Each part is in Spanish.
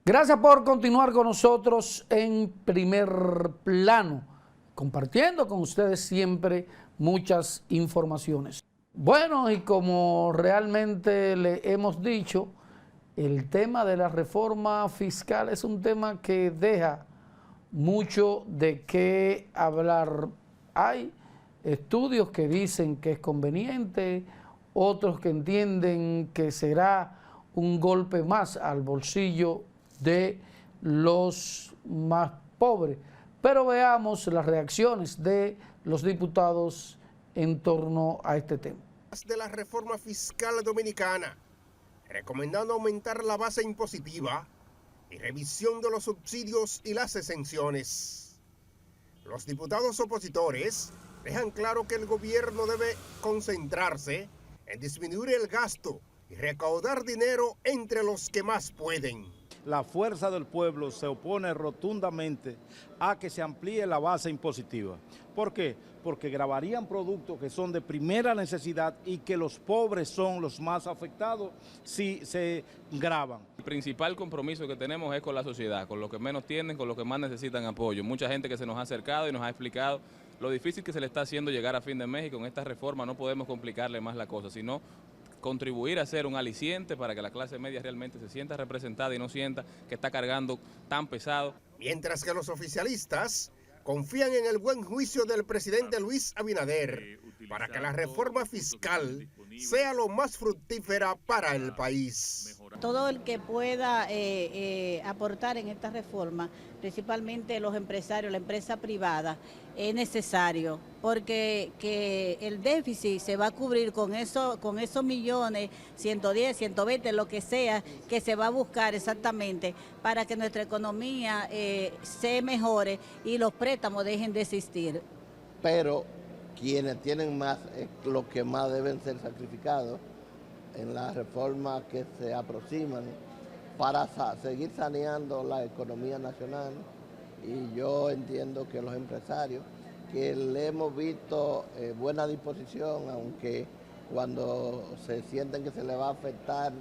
Gracias por continuar con nosotros en Primer Plano, compartiendo con ustedes siempre muchas informaciones. Bueno, y como realmente le hemos dicho, el tema de la reforma fiscal es un tema que deja mucho de qué hablar. Hay estudios que dicen que es conveniente, otros que entienden que será un golpe más al bolsillo de los más pobres. Pero veamos las reacciones de los diputados en torno a este tema. De la reforma fiscal dominicana, recomendando aumentar la base impositiva y revisión de los subsidios y las exenciones. Los diputados opositores dejan claro que el gobierno debe concentrarse en disminuir el gasto y recaudar dinero entre los que más pueden. La fuerza del pueblo se opone rotundamente a que se amplíe la base impositiva. ¿Por qué? Porque gravarían productos que son de primera necesidad y que los pobres son los más afectados si se gravan. El principal compromiso que tenemos es con la sociedad, con los que menos tienen, con los que más necesitan apoyo. Mucha gente que se nos ha acercado y nos ha explicado lo difícil que se le está haciendo llegar a fin de mes y con esta reforma no podemos complicarle más la cosa, sino contribuir a ser un aliciente para que la clase media realmente se sienta representada y no sienta que está cargando tan pesado. Mientras que los oficialistas confían en el buen juicio del presidente Luis Abinader para que la reforma fiscal sea lo más fructífera para el país. Todo el que pueda aportar en esta reforma, principalmente los empresarios, la empresa privada, es necesario, porque que el déficit se va a cubrir con esos millones, 110, 120, lo que sea, que se va a buscar exactamente para que nuestra economía se mejore y los préstamos dejen de existir. Pero quienes tienen más, los que más deben ser sacrificados en las reformas que se aproximan para seguir saneando la economía nacional. Y yo entiendo que los empresarios, que le hemos visto buena disposición, aunque cuando se sienten que se les va a afectar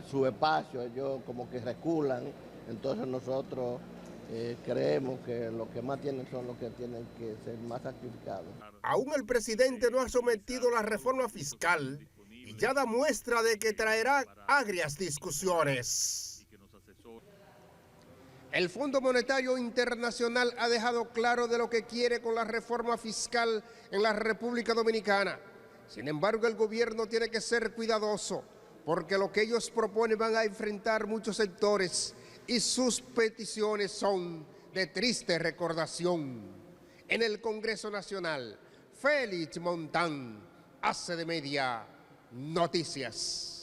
su espacio, ellos como que reculan, entonces nosotros creemos que los que más tienen son los que tienen que ser más sacrificados. Aún el presidente no ha sometido la reforma fiscal y ya da muestra de que traerá agrias discusiones. El Fondo Monetario Internacional ha dejado claro de lo que quiere con la reforma fiscal en la República Dominicana. Sin embargo, el gobierno tiene que ser cuidadoso, porque lo que ellos proponen van a enfrentar muchos sectores y sus peticiones son de triste recordación. En el Congreso Nacional, Félix Montán, ACD Media Noticias.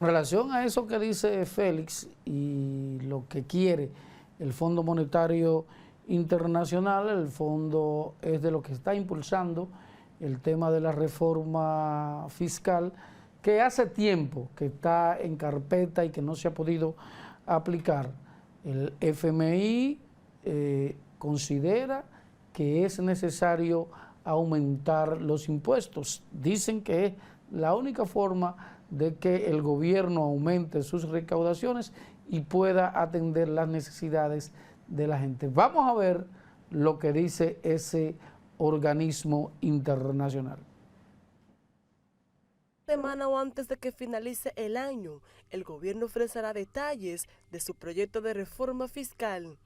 En relación a eso que dice Félix y lo que quiere el Fondo Monetario Internacional, el fondo es de lo que está impulsando el tema de la reforma fiscal, que hace tiempo que está en carpeta y que no se ha podido aplicar. El FMI considera que es necesario aumentar los impuestos. Dicen que es la única forma de que el gobierno aumente sus recaudaciones y pueda atender las necesidades de la gente. Vamos a ver lo que dice ese organismo internacional. Semana o antes de que finalice el año, el gobierno ofrecerá detalles de su proyecto de reforma fiscal.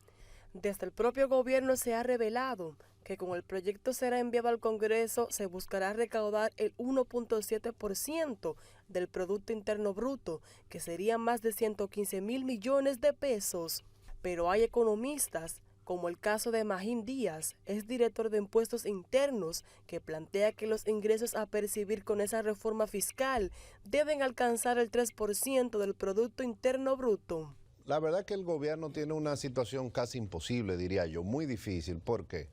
Desde el propio gobierno se ha revelado que con el proyecto será enviado al Congreso se buscará recaudar el 1.7% del Producto Interno Bruto, que serían más de 115.000 millones de pesos. Pero hay economistas, como el caso de Magín Díaz, es director de Impuestos Internos, que plantea que los ingresos a percibir con esa reforma fiscal deben alcanzar el 3% del Producto Interno Bruto. La verdad que el gobierno tiene una situación casi imposible, diría yo, muy difícil, porque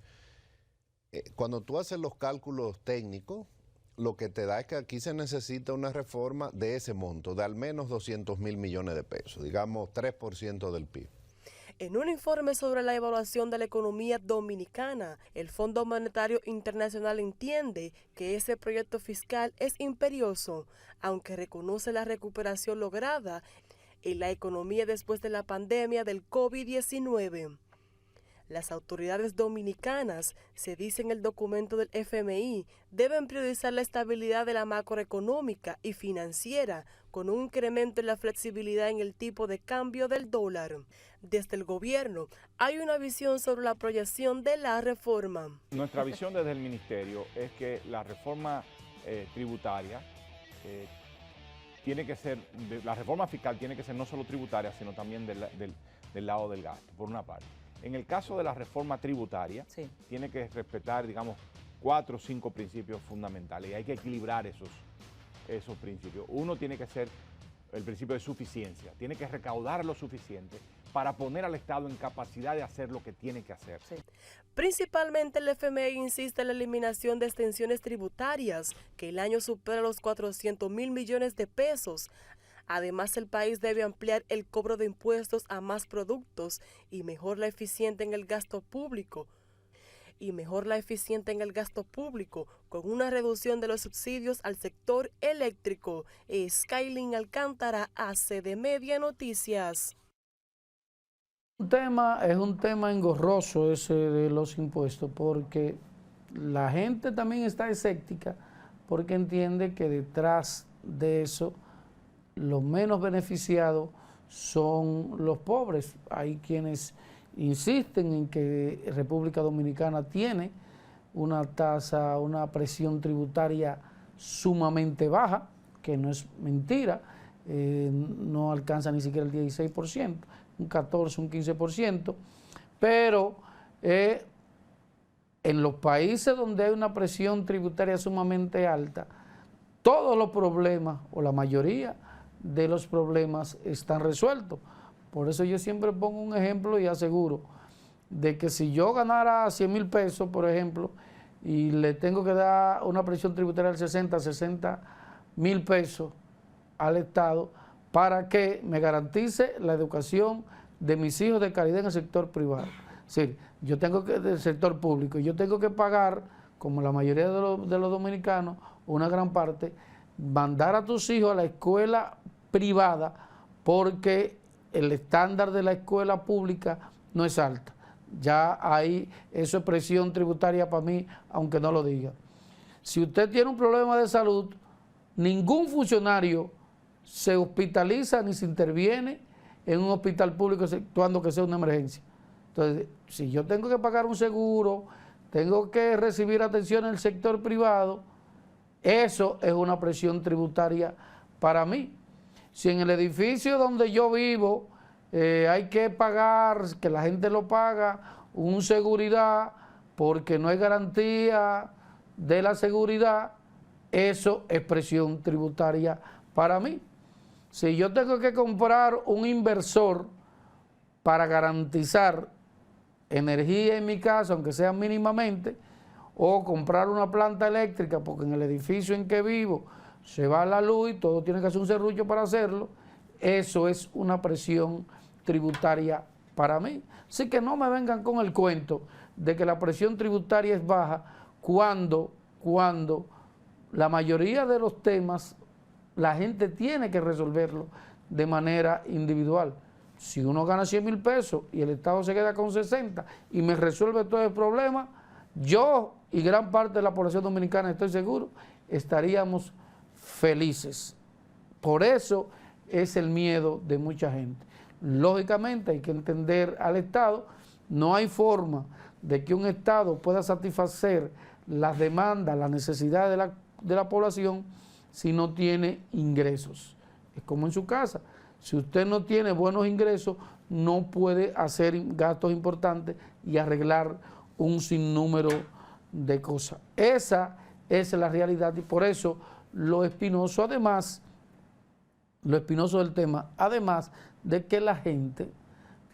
cuando tú haces los cálculos técnicos, lo que te da es que aquí se necesita una reforma de ese monto, de al menos 200.000 millones de pesos, digamos 3% del PIB. En un informe sobre la evaluación de la economía dominicana, el Fondo Monetario Internacional entiende que ese proyecto fiscal es imperioso, aunque reconoce la recuperación lograda en la economía después de la pandemia del COVID-19. Las autoridades dominicanas, se dice en el documento del FMI, deben priorizar la estabilidad de la macroeconómica y financiera con un incremento en la flexibilidad en el tipo de cambio del dólar. Desde el gobierno hay una visión sobre la proyección de la reforma. Nuestra visión desde el ministerio es que la reforma tributaria tiene que ser, la reforma fiscal tiene que ser no solo tributaria, sino también del lado del gasto, por una parte. En el caso de la reforma tributaria, sí, tiene que respetar, digamos, 4 o 5 principios fundamentales y hay que equilibrar esos principios. Uno tiene que ser el principio de suficiencia, tiene que recaudar lo suficiente para poner al Estado en capacidad de hacer lo que tiene que hacer. Sí. Principalmente el FMI insiste en la eliminación de exenciones tributarias, que el año supera los 400.000 millones de pesos. Además, el país debe ampliar el cobro de impuestos a más productos y mejorar la eficiencia en el gasto público. Con una reducción de los subsidios al sector eléctrico. Skylin Alcántara, ACD Media Noticias. Es un tema engorroso ese de los impuestos, porque la gente también está escéptica, porque entiende que detrás de eso los menos beneficiados son los pobres. Hay quienes insisten en que República Dominicana tiene una presión tributaria sumamente baja, que no es mentira, no alcanza ni siquiera el 16%, un 14, un 15%, pero en los países donde hay una presión tributaria sumamente alta, todos los problemas, o la mayoría de los problemas, están resueltos. Por eso yo siempre pongo un ejemplo y aseguro de que si yo ganara 100.000 pesos, por ejemplo, y le tengo que dar una presión tributaria del 60.000 pesos al Estado para que me garantice la educación de mis hijos de calidad en el sector privado. Es decir, yo tengo que, del sector público, yo tengo que pagar, como la mayoría de los dominicanos, una gran parte, mandar a tus hijos a la escuela privada porque el estándar de la escuela pública no es alta. Ya ahí eso es presión tributaria para mí, aunque no lo diga. Si usted tiene un problema de salud, ningún funcionario se hospitaliza ni se interviene en un hospital público exceptuando que sea una emergencia. Entonces, si yo tengo que pagar un seguro, tengo que recibir atención en el sector privado, eso es una presión tributaria para mí. Si en el edificio donde yo vivo hay que pagar, que la gente lo paga, un seguridad, porque no hay garantía de la seguridad, eso es presión tributaria para mí. Si yo tengo que comprar un inversor para garantizar energía en mi casa, aunque sea mínimamente, o comprar una planta eléctrica, porque en el edificio en que vivo se va la luz y todo tiene que hacer un serrucho para hacerlo, eso es una presión tributaria para mí. Así que no me vengan con el cuento de que la presión tributaria es baja cuando la mayoría de los temas la gente tiene que resolverlo de manera individual. Si uno gana 100.000 pesos y el Estado se queda con 60 y me resuelve todo el problema, yo y gran parte de la población dominicana, estoy seguro, estaríamos felices. Por eso es el miedo de mucha gente. Lógicamente hay que entender al Estado, no hay forma de que un Estado pueda satisfacer las demandas, las necesidades de la población si no tiene ingresos. Es como en su casa, si usted no tiene buenos ingresos, no puede hacer gastos importantes y arreglar un sinnúmero de cosas. Esa es la realidad y por eso lo espinoso del tema, además de que la gente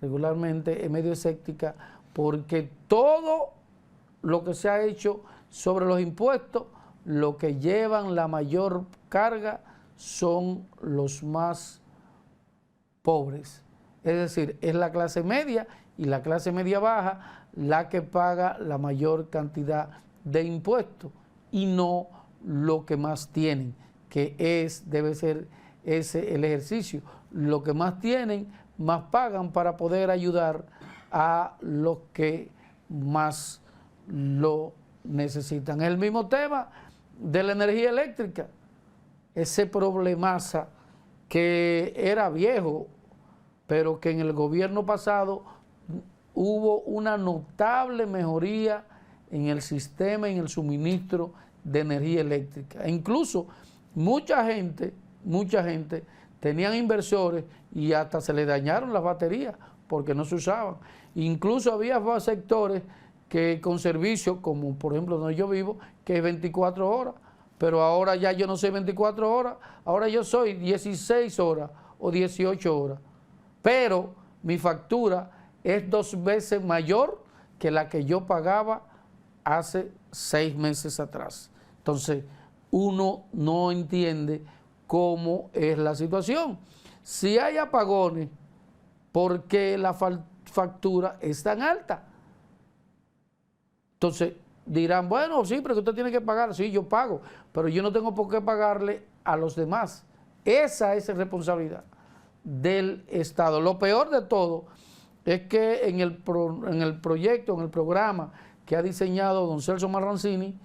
regularmente es medio escéptica porque todo lo que se ha hecho sobre los impuestos, lo que llevan la mayor carga son los más pobres. Es decir, es la clase media y la clase media baja la que paga la mayor cantidad de impuestos y no lo que más tienen, que debe ser el ejercicio. Los que más tienen, más pagan para poder ayudar a los que más lo necesitan. El mismo tema de la energía eléctrica, ese problemaza que era viejo, pero que en el gobierno pasado hubo una notable mejoría en el sistema, en el suministro de energía eléctrica. E incluso mucha gente tenían inversores y hasta se les dañaron las baterías porque no se usaban. Incluso había sectores que con servicios, como por ejemplo donde yo vivo, que es 24 horas, pero ahora ya yo no soy 24 horas, ahora yo soy 16 horas o 18 horas. Pero mi factura es 2 veces mayor que la que yo pagaba hace 6 meses atrás. Entonces, uno no entiende cómo es la situación. Si hay apagones, ¿por qué la factura es tan alta? Entonces, dirán, bueno, sí, pero usted tiene que pagar. Sí, yo pago, pero yo no tengo por qué pagarle a los demás. Esa es la responsabilidad del Estado. Lo peor de todo es que en el proyecto, en el programa que ha diseñado don Celso Marrancini,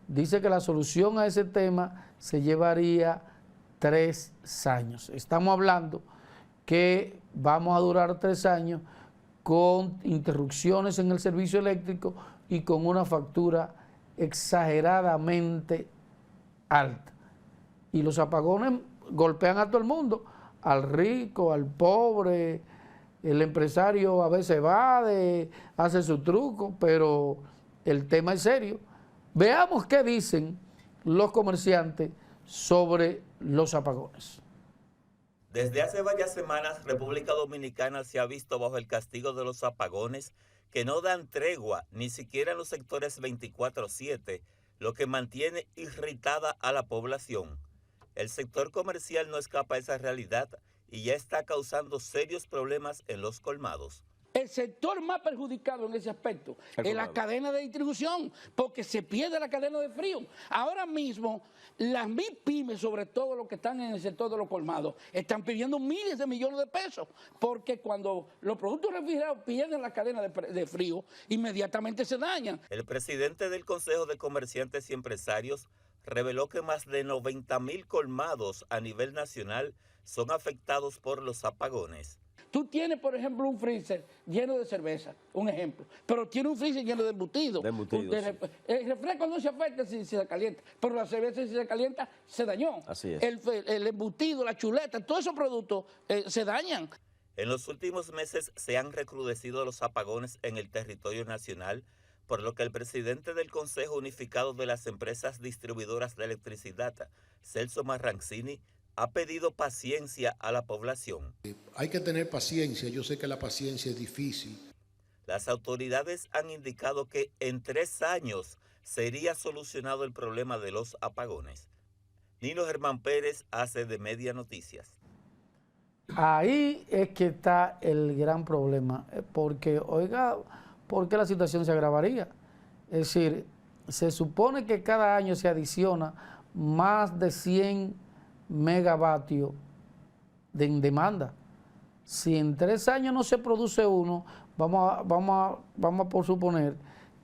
dice que la solución a ese tema se llevaría 3 años. Estamos hablando que vamos a durar 3 años con interrupciones en el servicio eléctrico y con una factura exageradamente alta. Y los apagones golpean a todo el mundo, al rico, al pobre, el empresario a veces evade, hace su truco, pero el tema es serio. Veamos qué dicen los comerciantes sobre los apagones. Desde hace varias semanas, República Dominicana se ha visto bajo el castigo de los apagones que no dan tregua ni siquiera en los sectores 24/7, lo que mantiene irritada a la población. El sector comercial no escapa a esa realidad y ya está causando serios problemas en los colmados. El sector más perjudicado en ese aspecto es la cadena de distribución, porque se pierde la cadena de frío. Ahora mismo, las MIPYMES, sobre todo los que están en el sector de los colmados, están pidiendo miles de millones de pesos, porque cuando los productos refrigerados pierden la cadena de frío, inmediatamente se dañan. El presidente del Consejo de Comerciantes y Empresarios reveló que más de 90,000 colmados a nivel nacional son afectados por los apagones. Tú tienes, por ejemplo, un freezer lleno de cerveza, un ejemplo, pero tiene un freezer lleno de embutidos. El refresco no se afecta si se calienta, pero la cerveza si se calienta se dañó. Así es. El embutido, la chuleta, todos esos productos se dañan. En los últimos meses se han recrudecido los apagones en el territorio nacional, por lo que el presidente del Consejo Unificado de las Empresas Distribuidoras de Electricidad, Celso Marrancini, ha pedido paciencia a la población. Hay que tener paciencia, yo sé que la paciencia es difícil. Las autoridades han indicado que en 3 años sería solucionado el problema de los apagones. Nino Germán Pérez, ACD Media Noticias. Ahí es que está el gran problema, porque, oiga, ¿por qué la situación se agravaría? Es decir, se supone que cada año se adiciona más de 100 megavatios en demanda. Si en 3 años no se produce uno, vamos a por suponer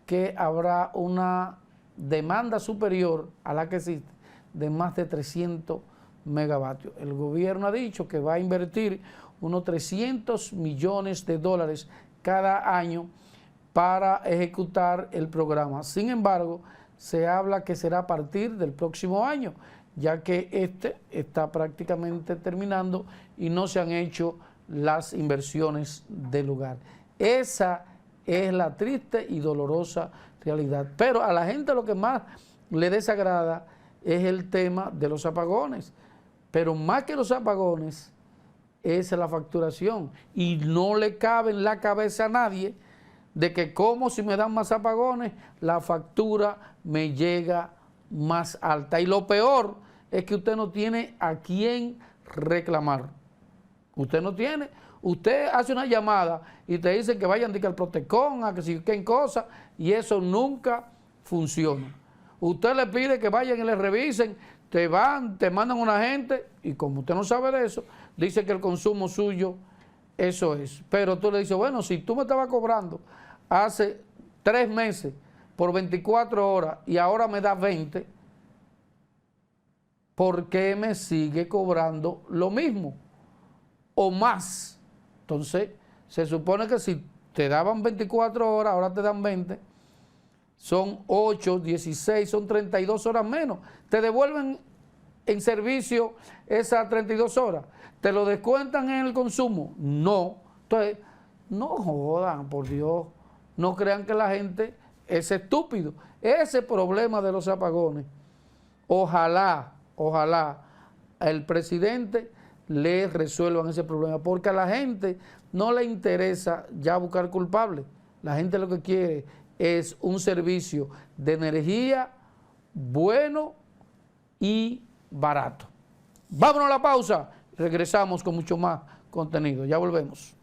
que habrá una demanda superior a la que existe de más de 300 megavatios. El gobierno ha dicho que va a invertir unos 300 millones de dólares cada año para ejecutar el programa. Sin embargo, se habla que será a partir del próximo año, ya que este está prácticamente terminando y no se han hecho las inversiones del lugar. Esa es la triste y dolorosa realidad. Pero a la gente lo que más le desagrada es el tema de los apagones. Pero más que los apagones es la facturación. Y no le cabe en la cabeza a nadie de que como si me dan más apagones, la factura me llega más alta. Y lo peor es que usted no tiene a quién reclamar. Usted no tiene. Usted hace una llamada y te dicen que vayan al Protecon, a que si qué cosa, y eso nunca funciona. Usted le pide que vayan y le revisen te mandan una gente y como usted no sabe de eso, dice que el consumo suyo, eso es. Pero tú le dices, bueno, si tú me estabas cobrando hace 3 meses por 24 horas y ahora me das 20, ¿por qué me sigue cobrando lo mismo o más? Entonces, se supone que si te daban 24 horas, ahora te dan 20, son 8, 16, son 32 horas menos. Te devuelven en servicio esas 32 horas. ¿Te lo descuentan en el consumo? No. Entonces, no jodan, por Dios. No crean que la gente es estúpido. Ese problema de los apagones, ojalá el presidente le resuelvan ese problema, porque a la gente no le interesa ya buscar culpables. La gente lo que quiere es un servicio de energía bueno y barato. Vámonos a la pausa, regresamos con mucho más contenido, ya volvemos.